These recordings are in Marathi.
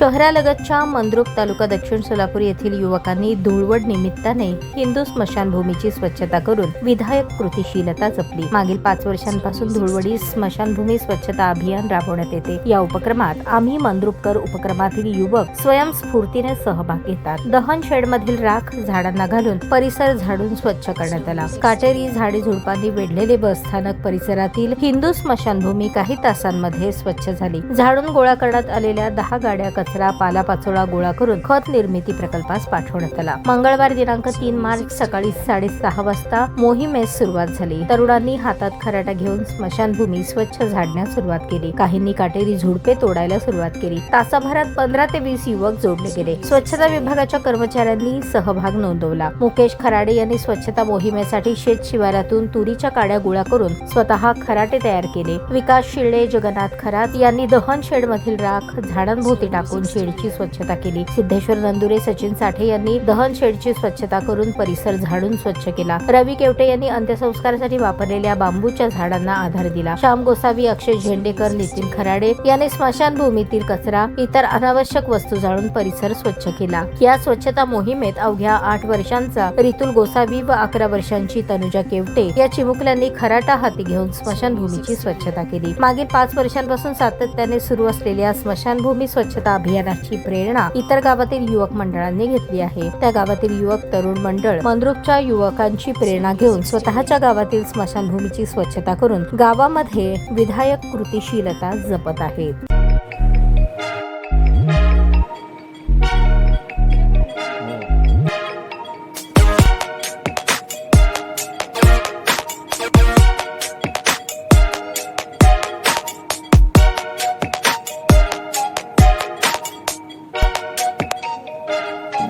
शहरालगतच्या मंद्रुप तालुका दक्षिण सोलापूर येथील युवकांनी धुळवड निमित्ताने हिंदू स्मशानभूमीची स्वच्छता करून विधायक कृतीशीलता जपली। मागील 5 वर्षांपासून धुळवडी स्मशानभूमी स्वच्छता अभियान राबवण्यात येते। या उपक्रमात आम्ही मंद्रुपकर उपक्रमातील युवक स्वयंस्फूर्तीने सहभाग घेतात। दहन शेडमधील राख झाडांना घालून परिसर झाडून स्वच्छ करण्यात आला। काटेरी झाडी झुडपांनी वेढलेले बस स्थानक परिसरातील हिंदू स्मशानभूमी काही तासांमध्ये स्वच्छ झाली। झाडून गोळा करण्यात आलेल्या 10 गाड्या कचरा पालापाचोळा गोळा करून खत निर्मिती प्रकल्पास पाठवण्यात आला। मंगळवार दिनांक 3 मार्च सकाळी 6:30 वाजता मोहिमेस सुरुवात झाली। तरुणांनी हातात खराटा घेऊन स्मशानभूमी स्वच्छ झाडण्यास सुरुवात केली। काहींनी काटेरी झुडपे तोडायला सुरुवात केली। तासाभरात 15 ते 20 युवक जोडले गेले। स्वच्छता विभागाच्या कर्मचाऱ्यांनी सहभाग नोंदवला। मुकेश खराडे यांनी स्वच्छता मोहिमेसाठी शेत शिवारातून तुरीच्या काड्या गोळा करून स्वतः खराटे तयार केले। विकास शिळे जगन्नाथ खरात यांनी दहन शेड मधील राख झाडांभोवती टाकून शेडची स्वच्छता केली। सिद्धेश्वर नंदुरे सचिन साठे यांनी दहन शेडची स्वच्छता करून परिसर झाडून स्वच्छ केला। रवी केवटे यांनी अंत्यसंस्कारासाठी वापरलेल्या बांबूच्या झाडांना आधार दिला। श्याम गोसावी अक्षय झेंडेकर नितीन खराडे यांनी स्मशानभूमीतील कचरा इतर अनावश्यक वस्तू जाळून परिसर स्वच्छ केला। या स्वच्छता मोहिमेत अवघ्या 8 वर्षांचा रितुल गोसावी व 11 वर्षांची तनुजा केवटे या चिमुकल्यांनी खराटा हाती घेऊन स्मशानभूमीची स्वच्छता केली। मागील 5 वर्षांपासून सातत्याने सुरू असलेल्या स्मशानभूमी स्वच्छता अभियानाची प्रेरणा इतर गावातील युवक मंडळांनी घेतली आहे। त्या गावातील युवक तरुण मंडळ मंद्रुपच्या युवकांची प्रेरणा घेऊन स्वतःच्या गावातील स्मशानभूमीची स्वच्छता करून गावामध्ये विधायक कृतीशीलता जपत आहेत।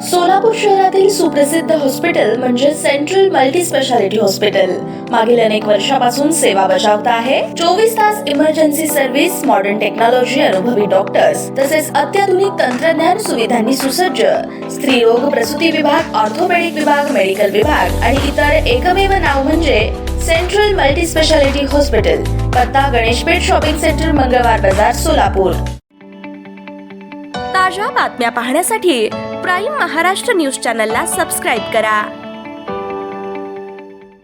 सोलापूर शहरातील सुप्रसिद्ध हॉस्पिटल म्हणजे सेंट्रल मल्टी स्पेशालिटी हॉस्पिटल मागील अनेक वर्षापासून सेवा बजावत आहे। 24 तास इमर्जन्सी सर्व्हिस, मॉडर्न टेक्नॉलॉजी, अनुभवी डॉक्टर्स तसेच अत्याधुनिक तंत्रज्ञान सुविधांनी सुसज्ज स्त्रीरोग प्रसूती विभाग, ऑर्थोपेडिक विभाग, मेडिकल विभाग आणि इतर एकमेव नाव म्हणजे सेंट्रल मल्टी स्पेशालिटी हॉस्पिटल। पत्ता गणेशपेठ शॉपिंग सेंटर, मंगळवार बाजार, सोलापूर। ताज्या बातम्या पाहण्यासाठी प्राईम महाराष्ट्र न्यूज चॅनलला सबस्क्राईब करा।